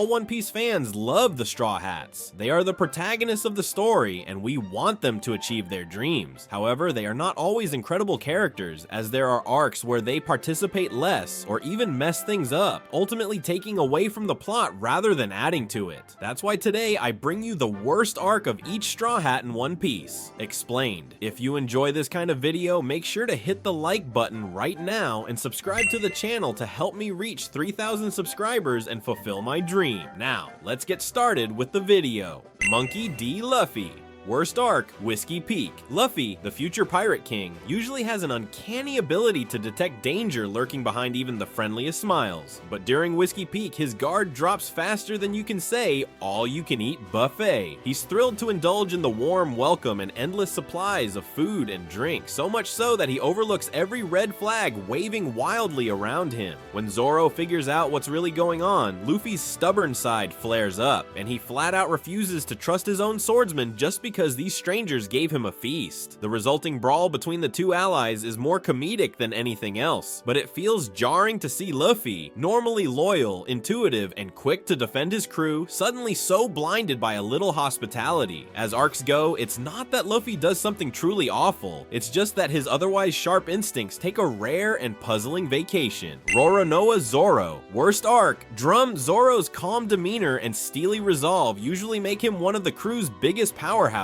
all One Piece fans love the Straw Hats. They are the protagonists of the story, and we want them to achieve their dreams. However, they are not always incredible characters, as there are arcs where they participate less, or even mess things up, ultimately taking away from the plot rather than adding to it. That's why today I bring you the worst arc of each Straw Hat in One Piece, explained. If you enjoy this kind of video, make sure to hit the like button right now and subscribe to the channel to help me reach 3,000 subscribers and fulfill my dream. Now, let's get started with the video. Monkey D. Luffy. Worst arc, Whiskey Peak. Luffy, the future pirate king, usually has an uncanny ability to detect danger lurking behind even the friendliest smiles. But during Whiskey Peak, his guard drops faster than you can say, all-you-can-eat buffet. He's thrilled to indulge in the warm welcome and endless supplies of food and drink, so much so that he overlooks every red flag waving wildly around him. When Zoro figures out what's really going on, Luffy's stubborn side flares up, and he flat out refuses to trust his own swordsman just because these strangers gave him a feast. The resulting brawl between the two allies is more comedic than anything else, but it feels jarring to see Luffy, normally loyal, intuitive, and quick to defend his crew, suddenly so blinded by a little hospitality. As arcs go, it's not that Luffy does something truly awful, it's just that his otherwise sharp instincts take a rare and puzzling vacation. Roronoa Zoro. Worst arc, Drum. Zoro's calm demeanor and steely resolve usually make him one of the crew's biggest powerhouses.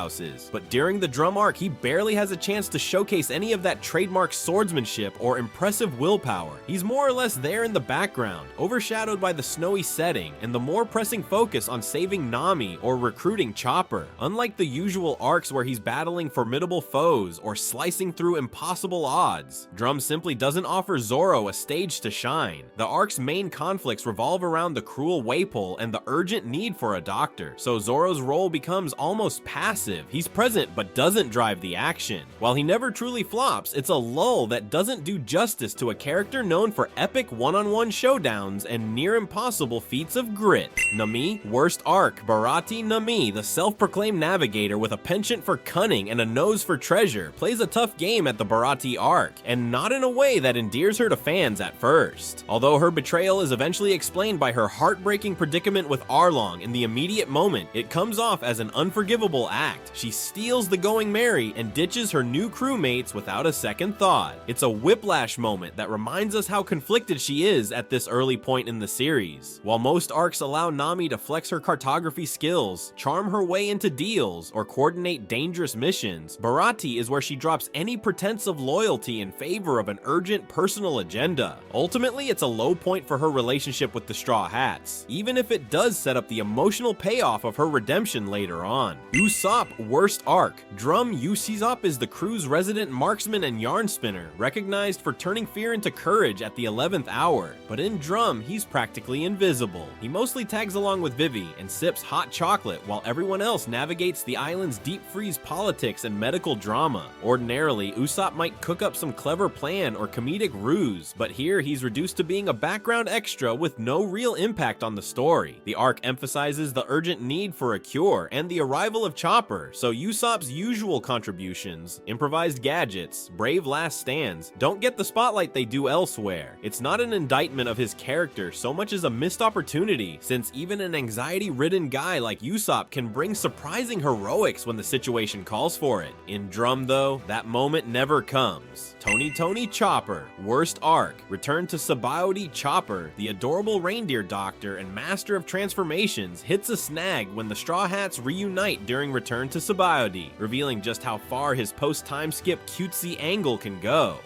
But during the Drum arc, he barely has a chance to showcase any of that trademark swordsmanship or impressive willpower. He's more or less there in the background, overshadowed by the snowy setting and the more pressing focus on saving Nami or recruiting Chopper. Unlike the usual arcs where he's battling formidable foes or slicing through impossible odds, Drum simply doesn't offer Zoro a stage to shine. The arc's main conflicts revolve around the cruel Waypole and the urgent need for a doctor, so Zoro's role becomes almost passive. He's present but doesn't drive the action. While he never truly flops, it's a lull that doesn't do justice to a character known for epic one-on-one showdowns and near impossible feats of grit. Nami. Worst arc, Bharati. Nami, the self-proclaimed navigator with a penchant for cunning and a nose for treasure, plays a tough game at the Bharati arc, and not in a way that endears her to fans at first. Although her betrayal is eventually explained by her heartbreaking predicament with Arlong in the immediate moment, it comes off as an unforgivable act. She steals the Going Merry and ditches her new crewmates without a second thought. It's a whiplash moment that reminds us how conflicted she is at this early point in the series. While most arcs allow Nami to flex her cartography skills, charm her way into deals, or coordinate dangerous missions, Bharati is where she drops any pretense of loyalty in favor of an urgent personal agenda. Ultimately, it's a low point for her relationship with the Straw Hats, even if it does set up the emotional payoff of her redemption later on. Usopp. Worst arc, Drum. Usopp is the crew's resident marksman and yarn spinner, recognized for turning fear into courage at the 11th hour. But in Drum, he's practically invisible. He mostly tags along with Vivi and sips hot chocolate while everyone else navigates the island's deep freeze politics and medical drama. Ordinarily, Usopp might cook up some clever plan or comedic ruse, but here he's reduced to being a background extra with no real impact on the story. The arc emphasizes the urgent need for a cure and the arrival of Chopper, so Usopp's usual contributions, improvised gadgets, brave last stands, don't get the spotlight they do elsewhere. It's not an indictment of his character so much as a missed opportunity, since even an anxiety-ridden guy like Usopp can bring surprising heroics when the situation calls for it. In Drum though, that moment never comes. Tony Chopper. Worst arc, Return to Sabaody. Chopper, the adorable reindeer doctor and master of transformations, hits a snag when the Straw Hats reunite during Return to Sabaody, revealing just how far his post-time skip cutesy angle can go.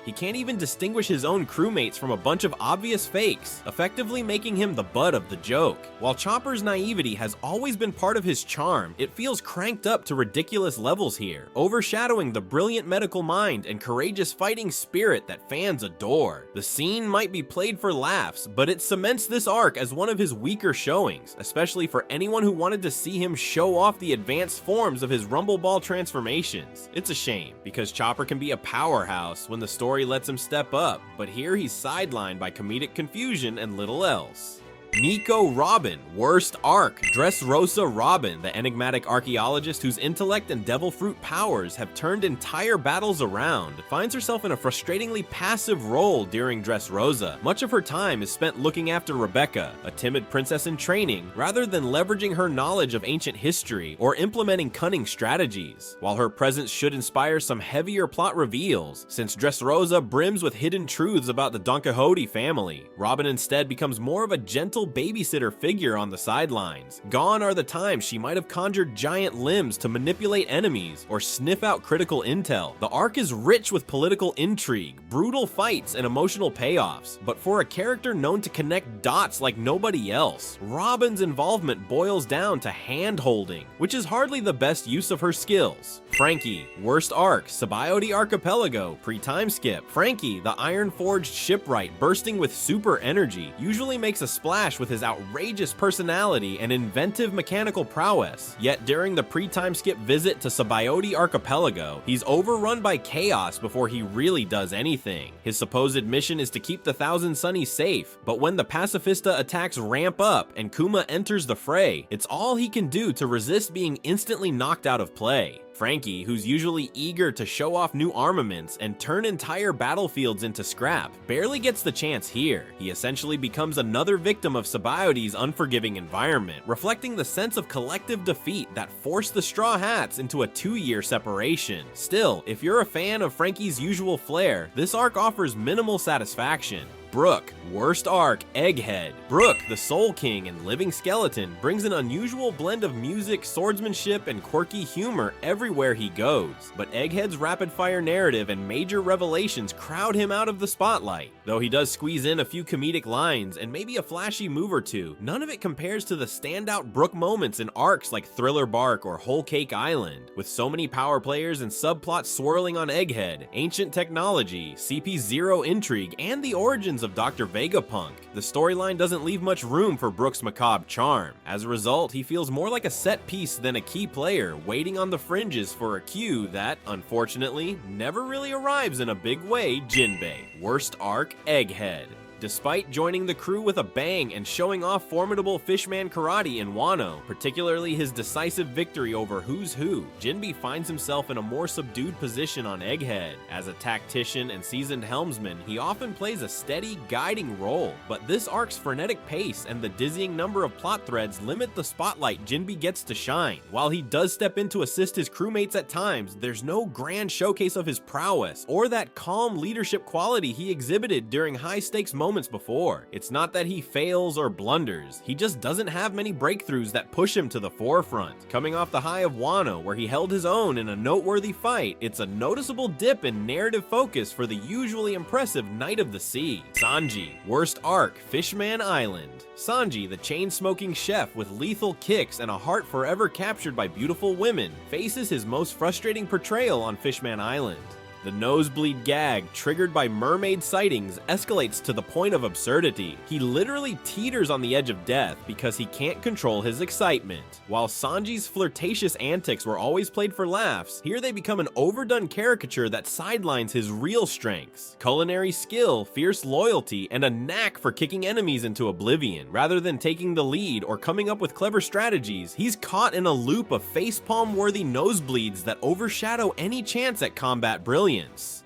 He can't even distinguish his own crewmates from a bunch of obvious fakes, effectively making him the butt of the joke. While Chopper's naivety has always been part of his charm, it feels cranked up to ridiculous levels here, overshadowing the brilliant medical mind and courageous fighting spirit that fans adore. The scene might be played for laughs, but it cements this arc as one of his weaker showings, especially for anyone who wanted to see him show off the advanced forms of his Rumble Ball transformations. It's a shame, because Chopper can be a powerhouse when the story lets him step up, but here he's sidelined by comedic confusion and little else. Nico Robin, worst arc. Dressrosa Robin, the enigmatic archaeologist whose intellect and devil fruit powers have turned entire battles around, finds herself in a frustratingly passive role during Dressrosa. Much of her time is spent looking after Rebecca, a timid princess in training, rather than leveraging her knowledge of ancient history or implementing cunning strategies. While her presence should inspire some heavier plot reveals, since Dressrosa brims with hidden truths about the Don Quixote family, Robin instead becomes more of a gentle babysitter figure on the sidelines. Gone are the times she might have conjured giant limbs to manipulate enemies or sniff out critical intel. The arc is rich with political intrigue, brutal fights, and emotional payoffs, but for a character known to connect dots like nobody else, Robin's involvement boils down to hand-holding, which is hardly the best use of her skills. Franky, worst arc. Sabaody Archipelago, pre-time skip. Franky, the iron-forged shipwright bursting with super energy, usually makes a splash with his outrageous personality and inventive mechanical prowess. Yet during the pre-time skip visit to Sabaody Archipelago, he's overrun by chaos before he really does anything. His supposed mission is to keep the Thousand Sunnies safe, but when the Pacifista attacks ramp up and Kuma enters the fray, it's all he can do to resist being instantly knocked out of play. Franky, who's usually eager to show off new armaments and turn entire battlefields into scrap, barely gets the chance here. He essentially becomes another victim of Sabaody's unforgiving environment, reflecting the sense of collective defeat that forced the Straw Hats into a 2-year separation. Still, if you're a fan of Franky's usual flair, this arc offers minimal satisfaction. Brook, worst arc. Egghead. Brook, the Soul King and living skeleton, brings an unusual blend of music, swordsmanship, and quirky humor everywhere he goes, but Egghead's rapid-fire narrative and major revelations crowd him out of the spotlight. Though he does squeeze in a few comedic lines and maybe a flashy move or two, none of it compares to the standout Brook moments in arcs like Thriller Bark or Whole Cake Island. With so many power players and subplots swirling on Egghead, ancient technology, CP0 intrigue, and the origins of Dr. Vegapunk, the storyline doesn't leave much room for Brook's macabre charm. As a result, he feels more like a set piece than a key player, waiting on the fringes for a cue that, unfortunately, never really arrives in a big way. Jinbe, worst arc. Egghead. Despite joining the crew with a bang and showing off formidable fishman karate in Wano, particularly his decisive victory over Who's Who, Jinbe finds himself in a more subdued position on Egghead. As a tactician and seasoned helmsman, he often plays a steady, guiding role, but this arc's frenetic pace and the dizzying number of plot threads limit the spotlight Jinbe gets to shine. While he does step in to assist his crewmates at times, there's no grand showcase of his prowess or that calm leadership quality he exhibited during high-stakes moments before. It's not that he fails or blunders, he just doesn't have many breakthroughs that push him to the forefront. Coming off the high of Wano, where he held his own in a noteworthy fight, it's a noticeable dip in narrative focus for the usually impressive Knight of the Sea. Sanji, worst arc. Fishman Island. Sanji, the chain-smoking chef with lethal kicks and a heart forever captured by beautiful women, faces his most frustrating portrayal on Fishman Island. The nosebleed gag, triggered by mermaid sightings, escalates to the point of absurdity. He literally teeters on the edge of death because he can't control his excitement. While Sanji's flirtatious antics were always played for laughs, here they become an overdone caricature that sidelines his real strengths: culinary skill, fierce loyalty, and a knack for kicking enemies into oblivion. Rather than taking the lead or coming up with clever strategies, he's caught in a loop of facepalm-worthy nosebleeds that overshadow any chance at combat brilliance.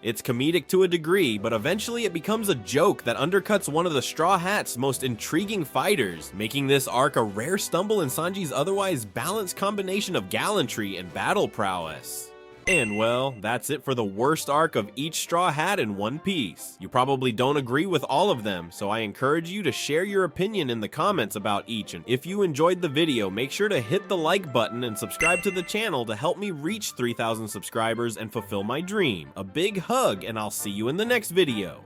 It's comedic to a degree, but eventually it becomes a joke that undercuts one of the Straw Hats' most intriguing fighters, making this arc a rare stumble in Sanji's otherwise balanced combination of gallantry and battle prowess. And well, that's it for the worst arc of each Straw Hat in One Piece. You probably don't agree with all of them, so I encourage you to share your opinion in the comments about each, and if you enjoyed the video, make sure to hit the like button and subscribe to the channel to help me reach 3,000 subscribers and fulfill my dream. A big hug, and I'll see you in the next video.